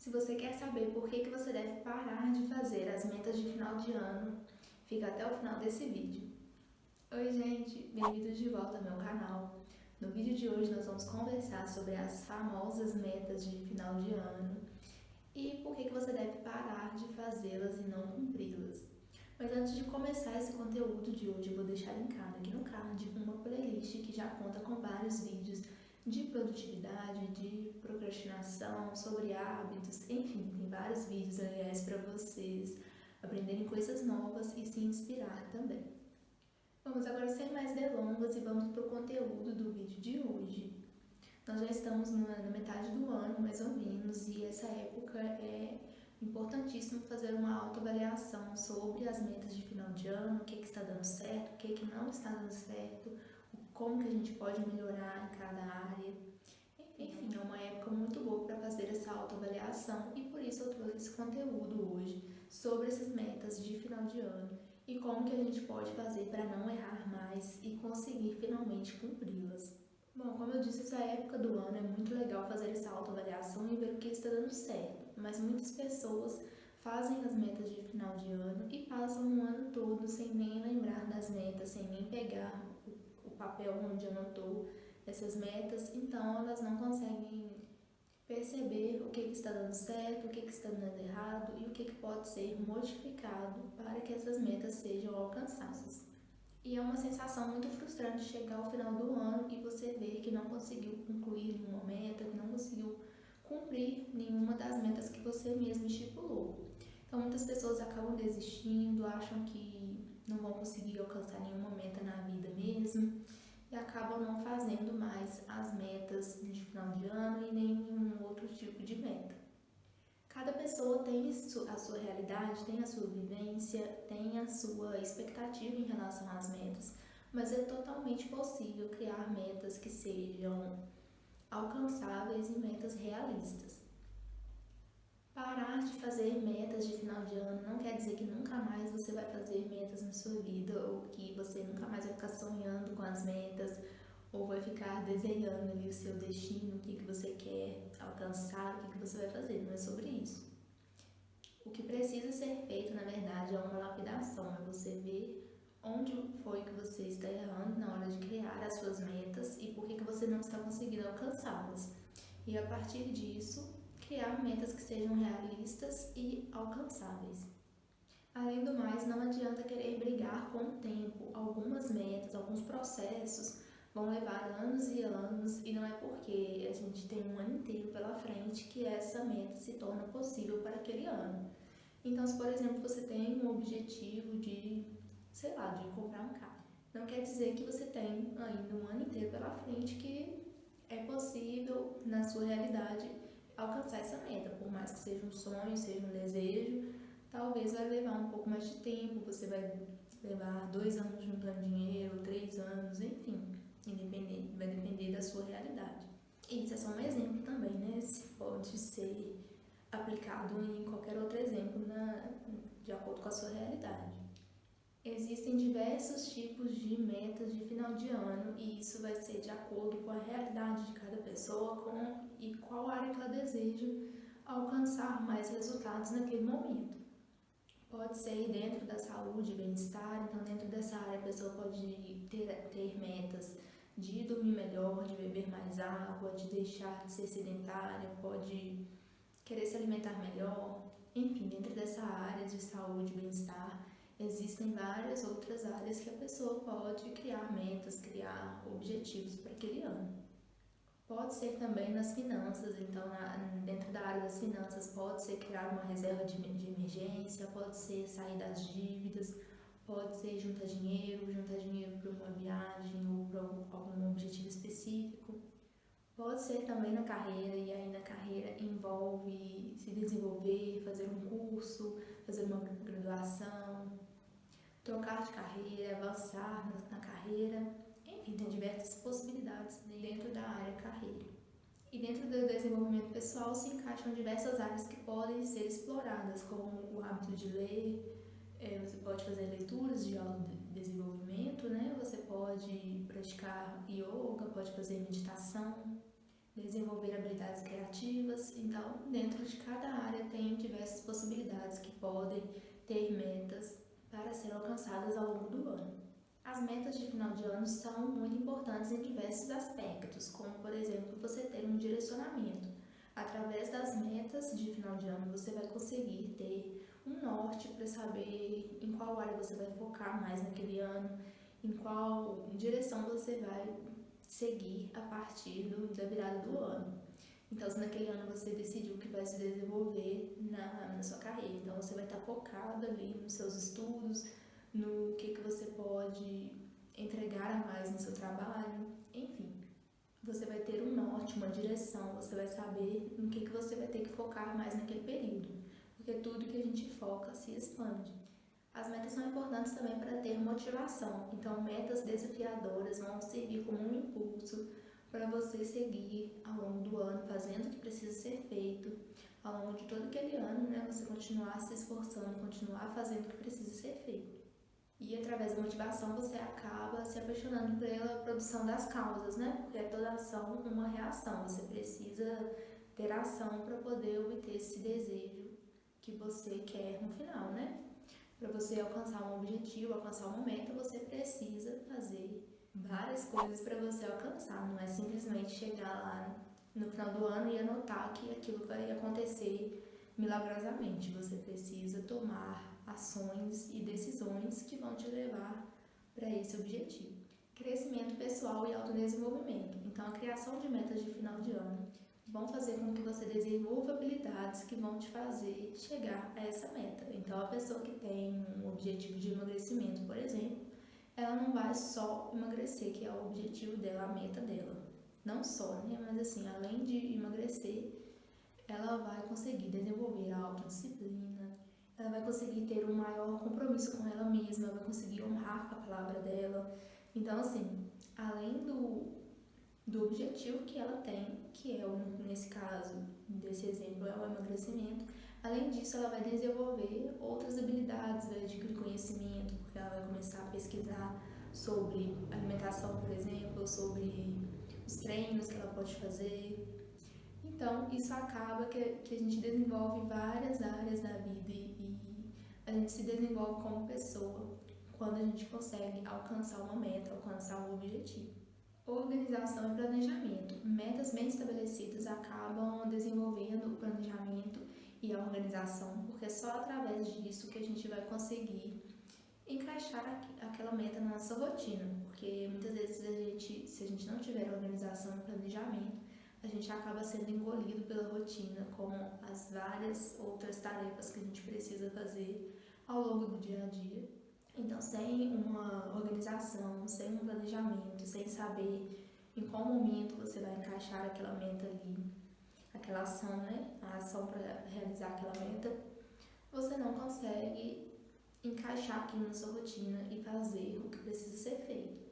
Se você quer saber por que você deve parar de fazer as metas de final de ano, fica até o final desse vídeo. Oi gente, bem-vindos de volta ao meu canal. No vídeo de hoje nós vamos conversar sobre as famosas metas de final de ano e por que você deve parar de fazê-las e não cumpri-las. Mas antes de começar esse conteúdo de hoje, eu vou deixar linkado aqui no card uma playlist que já conta com vários vídeos de produtividade, de procrastinação, sobre hábitos, enfim, tem vários vídeos, aliás, para vocês aprenderem coisas novas e se inspirar também. Vamos agora sem mais delongas e vamos para o conteúdo do vídeo de hoje. Nós já estamos na metade do ano, mais ou menos, e essa época é importantíssimo fazer uma autoavaliação sobre as metas de final de ano, o que está dando certo, o que não está dando certo, como que a gente pode melhorar em cada área. Enfim, é uma época muito boa para fazer essa autoavaliação e por isso eu trouxe esse conteúdo hoje sobre essas metas de final de ano e como que a gente pode fazer para não errar mais e conseguir finalmente cumpri-las. Bom, como eu disse, essa época do ano é muito legal fazer essa autoavaliação e ver o que está dando certo, mas muitas pessoas fazem as metas de final de ano e passam um ano todo sem nem lembrar das metas, sem nem pegar o papel onde anotou essas metas, então elas não conseguem perceber o que está dando certo, o que está dando errado e o que pode ser modificado para que essas metas sejam alcançadas. E é uma sensação muito frustrante chegar ao final do ano e você ver que não conseguiu concluir nenhuma meta, que não conseguiu cumprir nenhuma das metas que você mesmo estipulou. Então muitas pessoas acabam desistindo, acham que não vão conseguir alcançar nenhuma meta na vida mesmo e acabam não fazendo mais as metas de final de ano e nenhum outro tipo de meta. Cada pessoa tem a sua realidade, tem a sua vivência, tem a sua expectativa em relação às metas, mas é totalmente possível criar metas que sejam alcançáveis e metas realistas. Parar de fazer metas de final de ano não quer dizer que nunca mais você vai fazer metas na sua vida ou que você nunca mais vai ficar sonhando com as metas ou vai ficar desenhando ali o seu destino, o que você quer alcançar, o que você vai fazer, não é sobre isso. O que precisa ser feito, na verdade, é uma lapidação, é você ver onde foi que você está errando na hora de criar as suas metas e por que você não está conseguindo alcançá-las. E a partir disso, criar metas que sejam realistas e alcançáveis. Além do mais, não adianta querer brigar com o tempo. Algumas metas, alguns processos vão levar anos e anos e não é porque a gente tem um ano inteiro pela frente que essa meta se torna possível para aquele ano. Então, se por exemplo você tem um objetivo de, sei lá, de comprar um carro, não quer dizer que você tem ainda um ano inteiro pela frente que é possível na sua realidade alcançar essa meta, por mais que seja um sonho, seja um desejo, talvez vai levar um pouco mais de tempo, você vai levar 2 anos juntando dinheiro, 3 anos, enfim, vai depender da sua realidade. E isso é só um exemplo também, né? Se pode ser aplicado em qualquer outro exemplo de acordo com a sua realidade. Existem diversos tipos de metas de final de ano e isso vai ser de acordo com a realidade de cada pessoa e qual área que ela deseja alcançar mais resultados naquele momento. Pode ser dentro da saúde e bem-estar, então dentro dessa área a pessoa pode ter metas de dormir melhor, de beber mais água, de deixar de ser sedentária, pode querer se alimentar melhor. Enfim, dentro dessa área de saúde e bem-estar, existem várias outras áreas que a pessoa pode criar metas, criar objetivos para aquele ano. Pode ser também nas finanças, então dentro da área das finanças pode ser criar uma reserva de emergência, pode ser sair das dívidas, pode ser juntar dinheiro para uma viagem ou para algum objetivo específico. Pode ser também na carreira, e aí na carreira envolve se desenvolver, fazer um curso, fazer uma graduação, trocar de carreira, avançar na carreira, enfim, tem diversas possibilidades dentro da área carreira. E dentro do desenvolvimento pessoal se encaixam diversas áreas que podem ser exploradas, como o hábito de ler, você pode fazer leituras de autodesenvolvimento, né? Você pode praticar yoga, pode fazer meditação. desenvolver habilidades criativas. Então, dentro de cada área tem diversas possibilidades que podem ter metas para serem alcançadas ao longo do ano. As metas de final de ano são muito importantes em diversos aspectos, como, por exemplo, você ter um direcionamento. Através das metas de final de ano, você vai conseguir ter um norte para saber em qual área você vai focar mais naquele ano, em qual direção você vai seguir a partir da virada do ano. Então, se naquele ano você decidiu que vai se desenvolver na sua carreira, então você vai estar focado ali nos seus estudos, no que você pode entregar a mais no seu trabalho, enfim. Você vai ter um norte, uma direção, você vai saber no que você vai ter que focar mais naquele período, porque tudo que a gente foca se expande. As metas são importantes também para ter motivação, então metas desafiadoras vão servir como um impulso para você seguir ao longo do ano, fazendo o que precisa ser feito, ao longo de todo aquele ano, né, você continuar se esforçando, continuar fazendo o que precisa ser feito. E através da motivação você acaba se apaixonando pela produção das causas, né? Porque é toda ação uma reação. Você precisa ter ação para poder obter esse desejo que você quer no final, né? Para você alcançar um objetivo, alcançar uma meta, você precisa fazer várias coisas para você alcançar. Não é simplesmente chegar lá no final do ano e anotar que aquilo vai acontecer milagrosamente. Você precisa tomar ações e decisões que vão te levar para esse objetivo. Crescimento pessoal e autodesenvolvimento. Então, a criação de metas de final de ano vão fazer com que você desenvolva habilidades que vão te fazer chegar a essa meta. Então, a pessoa que tem um objetivo de emagrecimento, por exemplo, ela não vai só emagrecer, que é o objetivo dela, a meta dela. Não só, né? Mas assim, além de emagrecer, ela vai conseguir desenvolver a autodisciplina, ela vai conseguir ter um maior compromisso com ela mesma, ela vai conseguir honrar com a palavra dela. Então, assim, além do objetivo que ela tem, que é, nesse caso, desse exemplo, é o emagrecimento, além disso, ela vai desenvolver outras habilidades, vai adquirir conhecimento, porque ela vai começar a pesquisar sobre alimentação, por exemplo, sobre os treinos que ela pode fazer. Então, isso acaba que a gente desenvolve várias áreas da vida e a gente se desenvolve como pessoa quando a gente consegue alcançar uma meta, alcançar um objetivo. Organização e planejamento. Metas bem estabelecidas acabam desenvolvendo o planejamento e a organização, porque é só através disso que a gente vai conseguir encaixar aquela meta na nossa rotina, porque muitas vezes se a gente não tiver organização e planejamento, a gente acaba sendo engolido pela rotina, com as várias outras tarefas que a gente precisa fazer ao longo do dia a dia. Então, sem uma organização, sem um planejamento, sem saber em qual momento você vai encaixar aquela meta ali, aquela ação, né? A ação para realizar aquela meta, você não consegue encaixar aquilo na sua rotina e fazer o que precisa ser feito.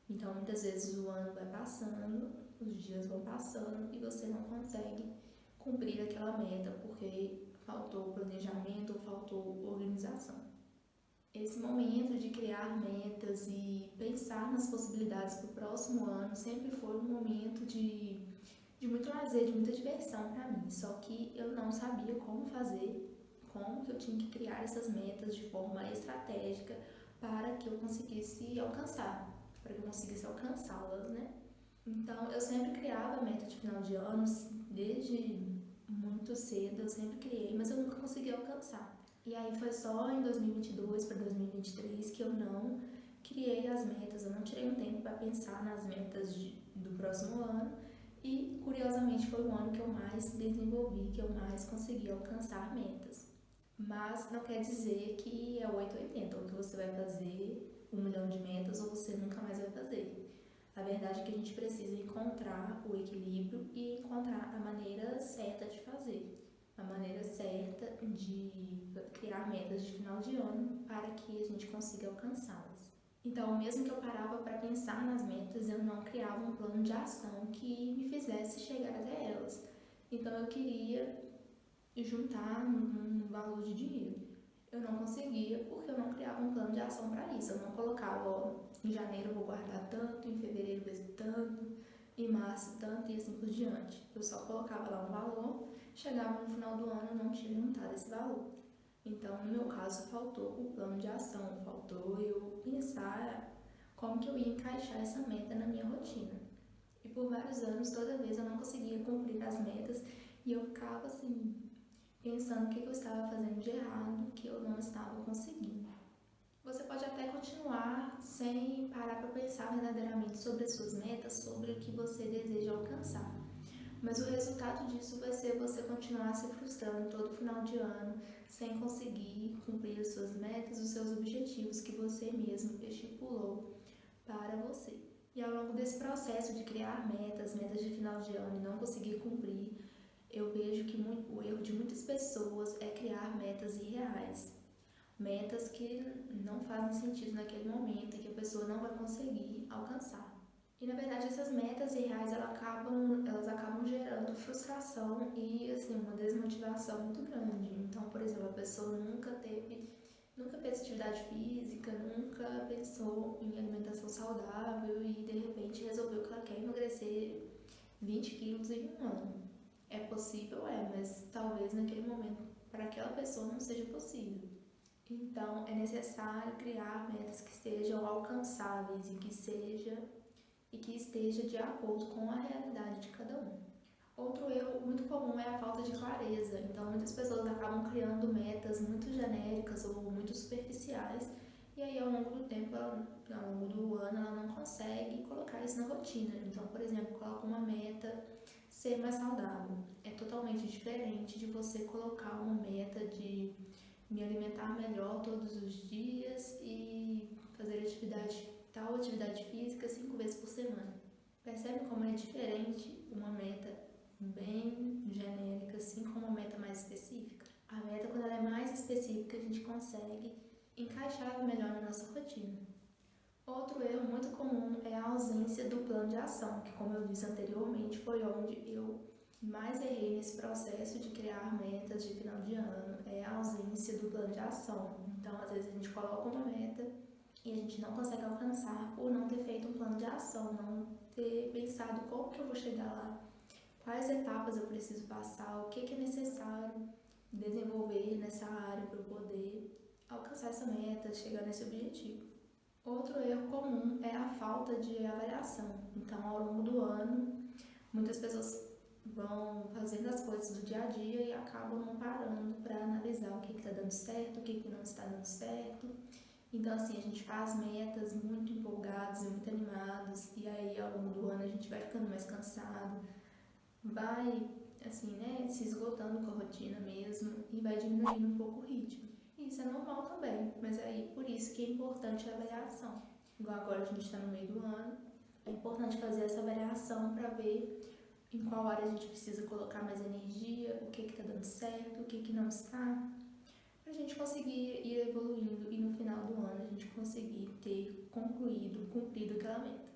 Então, muitas vezes o ano vai passando, os dias vão passando e você não consegue cumprir aquela meta porque faltou planejamento ou faltou organização. Esse momento de criar metas e pensar nas possibilidades para o próximo ano sempre foi um momento de muito lazer, de muita diversão para mim. Só que eu não sabia como fazer, como que eu tinha que criar essas metas de forma estratégica para que eu conseguisse alcançar, para que eu conseguisse alcançá-las, né? Então, eu sempre criava meta de final de ano, desde muito cedo eu sempre criei, mas eu nunca consegui alcançar. E aí foi só em 2022 para 2023 que eu não criei as metas, eu não tirei um tempo para pensar nas metas do próximo ano e, curiosamente, foi o ano que eu mais desenvolvi, que eu mais consegui alcançar metas. Mas não quer dizer que é 880, ou que você vai fazer 1 milhão de metas ou você nunca mais vai fazer. A verdade é que a gente precisa encontrar o equilíbrio e encontrar a maneira certa de fazer, a maneira certa de criar metas de final de ano para que a gente consiga alcançá-las. Então, mesmo que eu parava para pensar nas metas, eu não criava um plano de ação que me fizesse chegar até elas. Então, eu queria juntar um valor de dinheiro. Eu não conseguia porque eu não criava um plano de ação para isso. Eu não colocava, ó, em janeiro eu vou guardar tanto, em fevereiro tanto, em março tanto e assim por diante. Eu só colocava lá um valor, chegava no final do ano eu não tinha juntado esse valor. Então, no meu caso, faltou o plano de ação, faltou eu pensar como que eu ia encaixar essa meta na minha rotina. E por vários anos, toda vez eu não conseguia cumprir as metas e eu ficava assim, pensando o que eu estava fazendo de errado, que eu não estava conseguindo. Você pode até continuar sem parar para pensar verdadeiramente sobre as suas metas, sobre o que você deseja alcançar. Mas o resultado disso vai ser você continuar se frustrando todo final de ano, sem conseguir cumprir as suas metas, os seus objetivos que você mesmo estipulou para você. E ao longo desse processo de criar metas de final de ano e não conseguir cumprir, eu vejo que o erro de muitas pessoas é criar metas irreais. Metas que não fazem sentido naquele momento e que a pessoa não vai conseguir alcançar. E na verdade essas metas irreais elas acabam gerando frustração e assim, uma desmotivação muito grande. Então, por exemplo, a pessoa nunca fez atividade física, nunca pensou em alimentação saudável e de repente resolveu que ela quer emagrecer 20 quilos em um ano. É possível? É, mas talvez naquele momento para aquela pessoa não seja possível. Então, é necessário criar metas que sejam alcançáveis e que esteja de acordo com a realidade de cada um. Outro erro muito comum é a falta de clareza. Então, muitas pessoas acabam criando metas muito genéricas ou muito superficiais e aí, ao longo do tempo, ao longo do ano, ela não consegue colocar isso na rotina. Então, por exemplo, coloca uma meta ser mais saudável. É totalmente diferente de você colocar uma meta de me alimentar melhor todos os dias e fazer tal atividade física 5 vezes por semana. Percebe como é diferente uma meta bem genérica assim com uma meta mais específica? A meta, quando ela é mais específica, a gente consegue encaixar ela melhor na nossa rotina. Outro erro muito comum é a ausência do plano de ação, que, como eu disse anteriormente, foi onde eu mais errei nesse processo de criar metas de final de ano, é a ausência do plano de ação. Então, às vezes a gente coloca uma meta e a gente não consegue alcançar por não ter feito um plano de ação, não ter pensado como que eu vou chegar lá, quais etapas eu preciso passar, o que é necessário desenvolver nessa área para eu poder alcançar essa meta, chegar nesse objetivo. Outro erro comum é a falta de avaliação. Então, ao longo do ano, muitas pessoas vão fazendo as coisas do dia a dia e acabam não parando para analisar o que está dando certo, o que não está dando certo. Então, assim, a gente faz metas muito empolgados e muito animados e aí, ao longo do ano, a gente vai ficando mais cansado, vai, assim, né, se esgotando com a rotina mesmo e vai diminuindo um pouco o ritmo. E isso é normal também, mas aí, por isso que é importante a avaliação. Igual agora a gente está no meio do ano, é importante fazer essa avaliação para ver em qual área a gente precisa colocar mais energia, o que está dando certo, o que não está, para a gente conseguir ir evoluindo e no final do ano a gente conseguir ter cumprido aquela meta.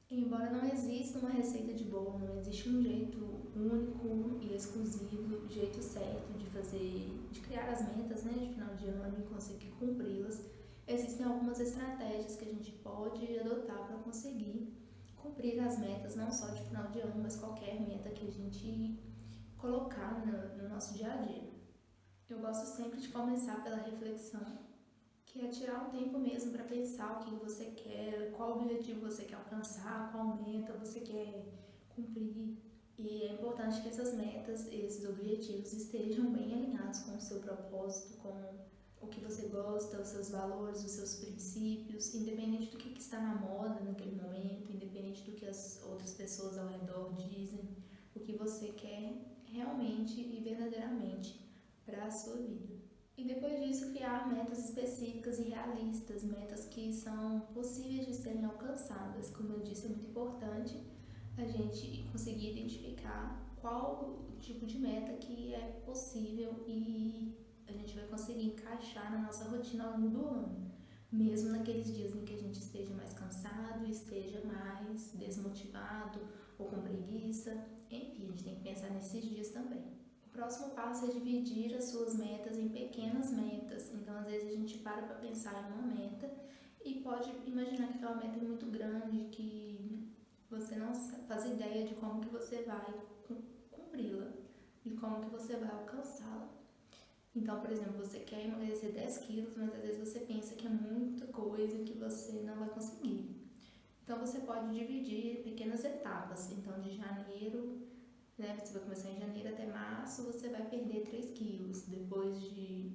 Embora não exista uma receita de bolo, não existe um jeito único e exclusivo, jeito certo de criar as metas, né, de final de ano e conseguir cumpri-las, existem algumas estratégias que a gente pode adotar para conseguir cumprir as metas, não só de final de ano, mas qualquer meta que a gente colocar no nosso dia a dia. Eu gosto sempre de começar pela reflexão, que é tirar um tempo mesmo para pensar o que você quer, qual objetivo você quer alcançar, qual meta você quer cumprir. E é importante que essas metas, esses objetivos estejam bem alinhados com o seu propósito, com o que você gosta, os seus valores, os seus princípios, independente do que está na moda naquele momento, independente do que as outras pessoas ao redor dizem, o que você quer realmente e verdadeiramente para a sua vida. E depois disso, criar metas específicas e realistas, metas que são possíveis de serem alcançadas. Como eu disse, é muito importante a gente conseguir identificar qual o tipo de meta que é possível e a gente vai conseguir encaixar na nossa rotina ao longo do ano, mesmo naqueles dias em que a gente esteja mais cansado, esteja mais desmotivado ou com preguiça. Enfim, a gente tem que pensar nesses dias também. O próximo passo é dividir as suas metas em pequenas metas. Então, às vezes a gente para pensar em uma meta e pode imaginar que aquela meta é muito grande, que você não faz ideia de como que você vai cumpri-la, de como que você vai alcançá-la. Então, por exemplo, você quer emagrecer 10 quilos, mas às vezes você pensa que é muita coisa que você não vai conseguir. Então, você pode dividir em pequenas etapas. Então, de janeiro, né, você vai começar em janeiro até março, você vai perder 3 quilos. Depois de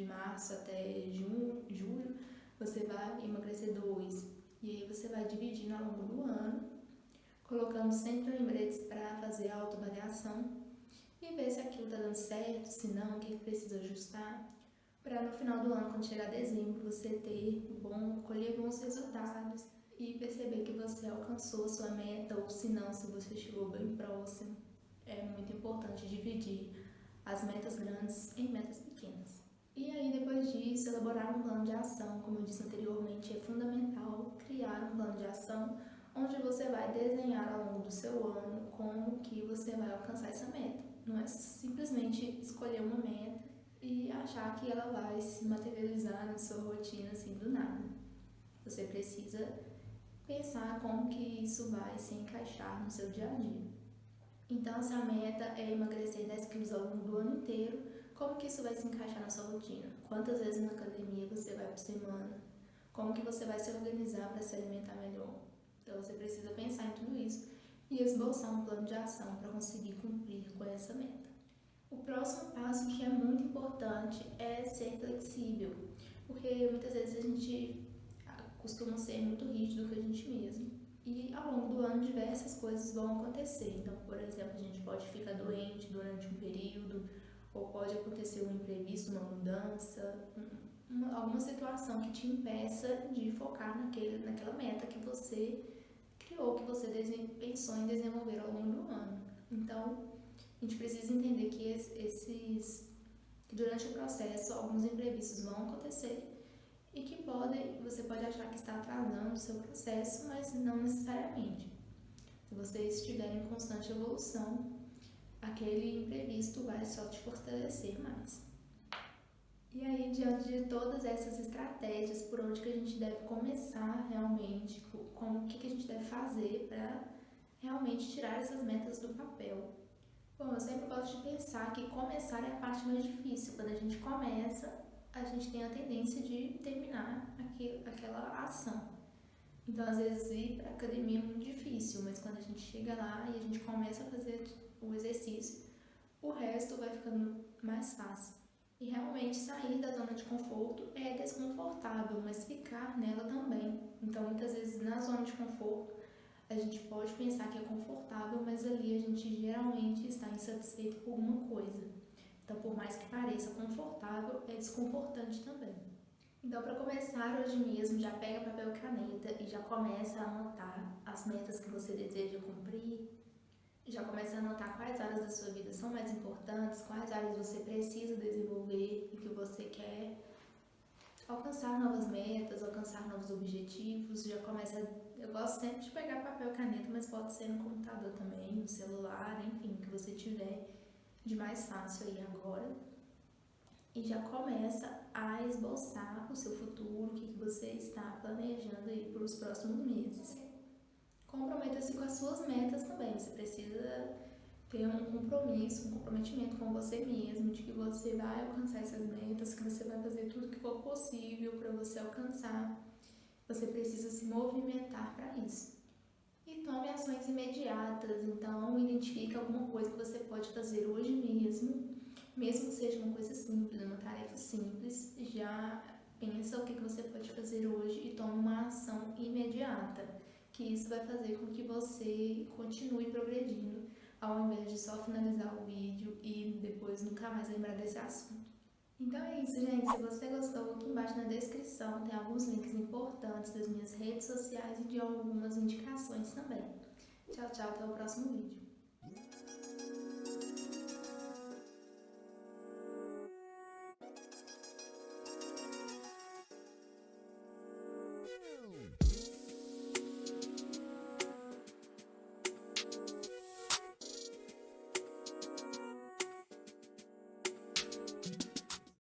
março até julho, você vai emagrecer 2. E aí você vai dividindo ao longo do ano, colocando sempre lembretes para fazer a autoavaliação e ver se aquilo está dando certo, se não, o que precisa ajustar, para no final do ano, quando chegar dezembro, você colher bons resultados e perceber que você alcançou a sua meta, ou se não, se você chegou bem próximo. É muito importante dividir as metas grandes em metas pequenas. E aí, depois disso, elaborar um plano de ação. Como eu disse anteriormente, é fundamental criar um plano de ação onde você vai desenhar ao longo do seu ano como que você vai alcançar essa meta. Não é simplesmente escolher uma meta e achar que ela vai se materializar na sua rotina assim do nada. Você precisa pensar como que isso vai se encaixar no seu dia a dia. Então, se a meta é emagrecer 10 quilos ao longo do ano inteiro, como que isso vai se encaixar na sua rotina? Quantas vezes na academia você vai por semana? Como que você vai se organizar para se alimentar melhor? Então, você precisa pensar em tudo isso e esboçar um plano de ação para conseguir cumprir com essa meta. O próximo passo, que é muito importante, é ser flexível, porque muitas vezes a gente costuma ser muito rígido com a gente mesmo. E ao longo do ano diversas coisas vão acontecer. Então, por exemplo, a gente pode ficar doente durante um período, ou pode acontecer um imprevisto, uma mudança, alguma situação que te impeça de focar naquela meta que você criou, que você pensou em desenvolver ao longo do ano. Então, a gente precisa entender que durante o processo alguns imprevistos vão acontecer e que você pode achar que está atrasando o seu processo, mas não necessariamente. Se você estiver em constante evolução, aquele imprevisto vai só te fortalecer mais. E aí, diante de todas essas estratégias, por onde que a gente deve começar realmente, o que a gente deve fazer para realmente tirar essas metas do papel? Bom, eu sempre gosto de pensar que começar é a parte mais difícil. Quando a gente começa, a gente tem a tendência de terminar aquela ação. Então, às vezes, ir para a academia é muito difícil, mas quando a gente chega lá e a gente começa a fazer o exercício, o resto vai ficando mais fácil. E realmente sair da zona de conforto é desconfortável, mas ficar nela também. Então, muitas vezes, na zona de conforto, a gente pode pensar que é confortável, mas ali a gente geralmente está insatisfeito com alguma coisa. Então, por mais que pareça confortável, é desconfortante também. Então, para começar hoje mesmo, já pega papel e caneta e já começa a anotar as metas que você deseja cumprir. Já começa a anotar quais áreas da sua vida são mais importantes, quais áreas você precisa desenvolver e que você quer alcançar novas metas, alcançar novos objetivos. Eu gosto sempre de pegar papel e caneta, mas pode ser no computador também, no celular, enfim, o que você tiver de mais fácil aí agora. E já começa a esboçar o seu futuro, o que você está planejando aí para os próximos meses. Comprometa-se com as suas metas também. Você precisa ter um comprometimento com você mesmo, de que você vai alcançar essas metas, que você vai fazer tudo que for possível para você alcançar. Você precisa se movimentar para isso. E tome ações imediatas. Então, identifique alguma coisa que você pode fazer hoje mesmo que seja uma coisa simples, uma tarefa simples. Já pensa o que você pode fazer hoje e tome uma ação imediata, que isso vai fazer com que você continue progredindo, ao invés de só finalizar o vídeo e depois nunca mais lembrar desse assunto. Então é isso, gente. Se você gostou, aqui embaixo na descrição tem alguns links importantes das minhas redes sociais e de algumas indicações também. Tchau, tchau, até o próximo vídeo.